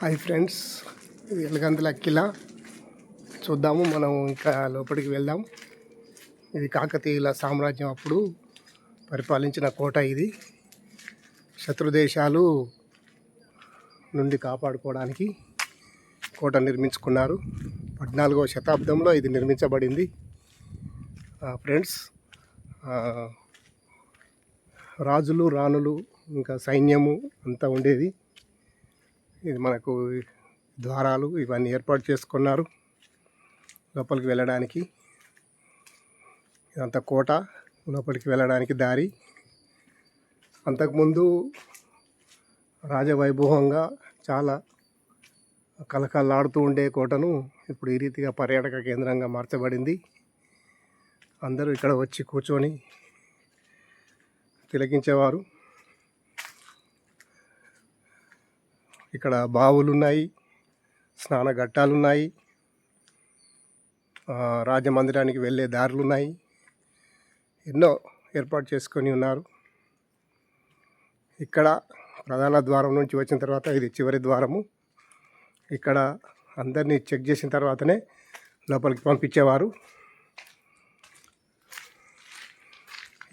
Hi friends, ఇది ఎలగందుల కిలా చూద్దాము. మనం ఇంకా లోపలికి వెళ్దాం. ఇది కాకతీయుల సామ్రాజ్యం అప్పుడు పరిపాలించిన కోట. ఇది శత్రుదేశాలు నుండి కాపాడుకోవడానికి కోట నిర్మించుకున్నారు. 14వ శతాబ్దంలో ఇది నిర్మించబడింది. ఫ్రెండ్స్, రాజులు రాణులు ఇంకా సైన్యము అంతా ఉండేది. ఇది మనకు ద్వారాలు ఇవన్నీ ఏర్పాటు చేసుకున్నారు లోపలికి వెళ్ళడానికి. ఇదంతా కోట, లోపలికి వెళ్ళడానికి దారి. అంతకుముందు రాజవైభవంగా చాలా కలకలాడుతూ ఉండే కోటను ఇప్పుడు ఈ రీతిగా పర్యాటక కేంద్రంగా మార్చబడింది. అందరూ ఇక్కడ వచ్చి కూర్చొని తిలకించేవారు. ఇక్కడ బావులు ఉన్నాయి, స్నాన ఘట్టాలు ఉన్నాయి, రాజమందిరానికి వెళ్ళే దారులు ఉన్నాయి. ఎన్నో ఏర్పాటు చేసుకొని ఉన్నారు. ఇక్కడ ప్రధాన ద్వారం నుంచి వచ్చిన తర్వాత ఇది చివరి ద్వారము. ఇక్కడ అందరినీ చెక్ చేసిన తర్వాతనే లోపలికి పంపించేవారు.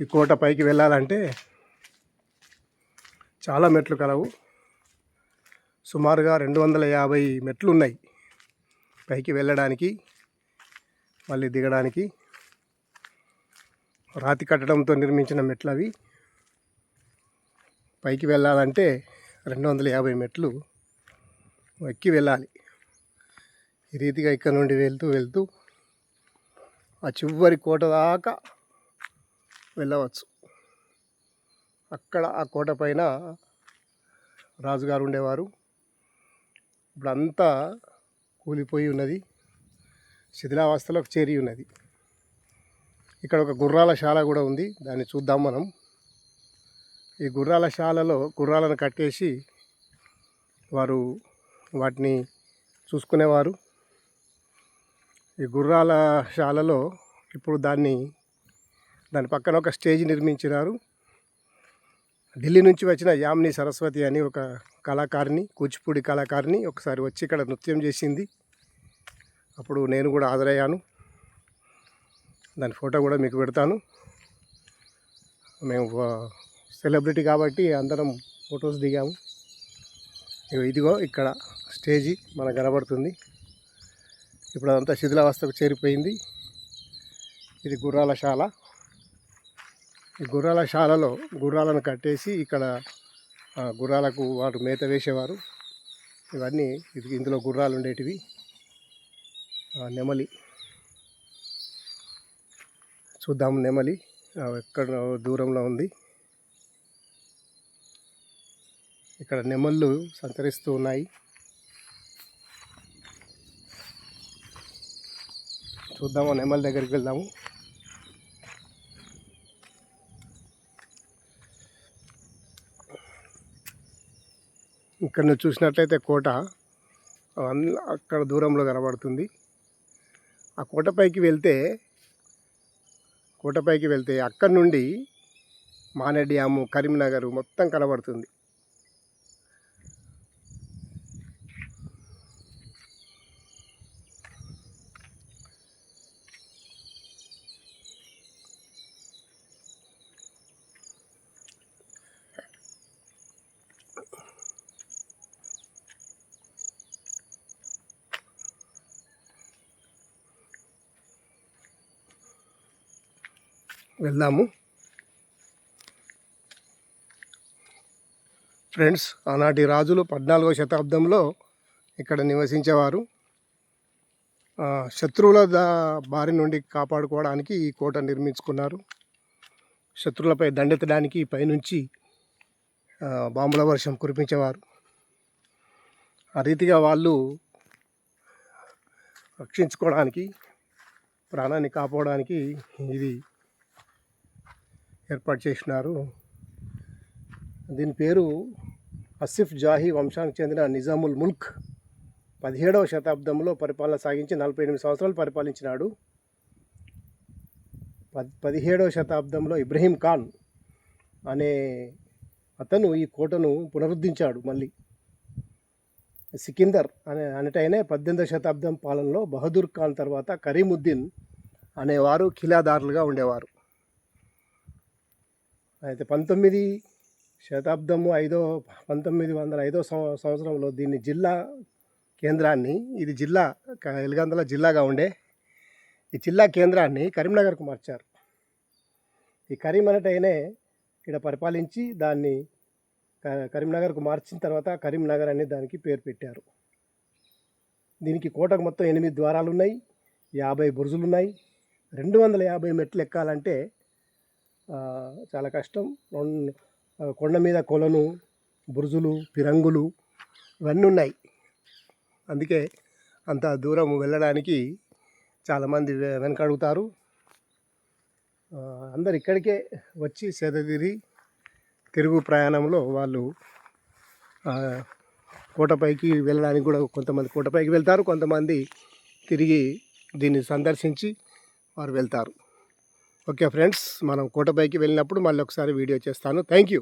ఈ కోట పైకి వెళ్ళాలంటే చాలా మెట్లు కలవు. సుమారుగా 250 మెట్లు ఉన్నాయి పైకి వెళ్ళడానికి, మళ్ళీ దిగడానికి. రాతి కట్టడంతో నిర్మించిన మెట్లు అవి. పైకి వెళ్ళాలంటే 250 మెట్లు ఎక్కి వెళ్ళాలి. ఈ రీతిగా ఇక్కడ నుండి వెళ్తూ ఆ చివరి కోట దాకా వెళ్ళవచ్చు. అక్కడ ఆ కోట పైన రాజుగారు ఉండేవారు. ఇప్పుడు అంతా కూలిపోయి ఉన్నది, శిథిలావస్థలోకి చేరి ఉన్నది. ఇక్కడ ఒక గుర్రాల శాల కూడా ఉంది, దాన్ని చూద్దాం మనం. ఈ గుర్రాల శాలలో గుర్రాలను కట్టేసి వారు వాటిని చూసుకునేవారు. ఈ గుర్రాల శాలలో ఇప్పుడు దాని పక్కన ఒక స్టేజ్ నిర్మించినారు. ఢిల్లీ నుంచి వచ్చిన యామిని సరస్వతి అని ఒక కళాకారిణి, కూచిపూడి కళాకారిణి ఒకసారి వచ్చి ఇక్కడ నృత్యం చేసింది. అప్పుడు నేను కూడా హాజరయ్యాను. దాని ఫోటో కూడా మీకు పెడతాను. మేము సెలబ్రిటీ కాబట్టి అందరం ఫొటోస్ దిగాము. ఇదిగో ఇక్కడ స్టేజీ మనకు కనబడుతుంది. ఇప్పుడు అదంతా శిథిలావస్థకు చేరిపోయింది. ఇది గుర్రాల శాల. ఈ గుర్రాల శాలలో గుర్రాలను కట్టేసి ఇక్కడ గుర్రాలకు వారు మేత వేసేవారు. ఇవన్నీ ఇందులో గుర్రాలు ఉండేటివి. నెమలి చూద్దాం. నెమలి ఎక్కడ దూరంలో ఉంది. ఇక్కడ నెమళ్ళు సంచరిస్తూ ఉన్నాయి. చూద్దాము, నెమలి దగ్గరికి వెళ్దాము. ఇక్కడ నువ్వు చూసినట్లయితే కోట అక్కడ దూరంలో కనబడుతుంది. ఆ కోటపైకి వెళ్తే అక్కడి నుండి మానే డ్యాము, కరీంనగర్ మొత్తం కనబడుతుంది. వెళ్దాము ఫ్రెండ్స్. ఆనాటి రాజులు 14వ శతాబ్దంలో ఇక్కడ నివసించేవారు. శత్రువుల బారి నుండి కాపాడుకోవడానికి ఈ కోట నిర్మించుకున్నారు. శత్రువులపై దండెత్తడానికి పైనుంచి బాంబుల వర్షం కురిపించేవారు. ఆ రీతిగా వాళ్ళు రక్షించుకోవడానికి, ప్రాణాన్ని కాపాడడానికి ఇది ఏర్పాటు చేసినారు. దీని పేరు ఆసిఫ్ జాహీ వంశానికి చెందిన నిజాముల్ ముల్క్. 17వ శతాబ్దంలో పరిపాలన సాగించి 48 సంవత్సరాలు పరిపాలించినాడు. 17వ శతాబ్దంలో ఇబ్రహీం ఖాన్ అనే అతను ఈ కోటను పునరుద్ధరించాడు. మళ్ళీ సికిందర్ అనేటైనే 18వ శతాబ్దం పాలనలో బహదూర్ ఖాన్ తర్వాత కరీముద్దీన్ అనేవారు ఖిలాదారులుగా ఉండేవారు. అయితే 1905 సంవత్సరంలో దీన్ని జిల్లా కేంద్రాన్ని, ఇది జిల్లా ఎలుగందల జిల్లాగా ఉండే ఈ జిల్లా కేంద్రాన్ని కరీంనగర్కు మార్చారు. ఈ కరీం అనేటైనే ఇక్కడ పరిపాలించి దాన్ని కరీంనగర్కు మార్చిన తర్వాత కరీంనగర్ అని దానికి పేరు పెట్టారు. దీనికి కోటకు మొత్తం 8 ద్వారాలు ఉన్నాయి, 50 బురుజులు ఉన్నాయి. 250 మెట్లు ఎక్కాలంటే చాలా కష్టం. కొండ మీద కొలను, బురుజులు, పిరంగులు ఇవన్నీ ఉన్నాయి. అందుకే అంత దూరం వెళ్ళడానికి చాలామంది వెనకడుగుతారు. అందరు ఇక్కడికే వచ్చి సేదతీరి తిరుగు ప్రయాణంలో వాళ్ళు కోటపైకి వెళ్ళడానికి కూడా కొంతమంది కోటపైకి వెళ్తారు, కొంతమంది తిరిగి దీన్ని సందర్శించి వారు వెళ్తారు. ఓకే ఫ్రెండ్స్, మనం కోటపైకి వెళ్ళినప్పుడు మళ్ళీ ఒకసారి వీడియో చేస్తాను. Thank you.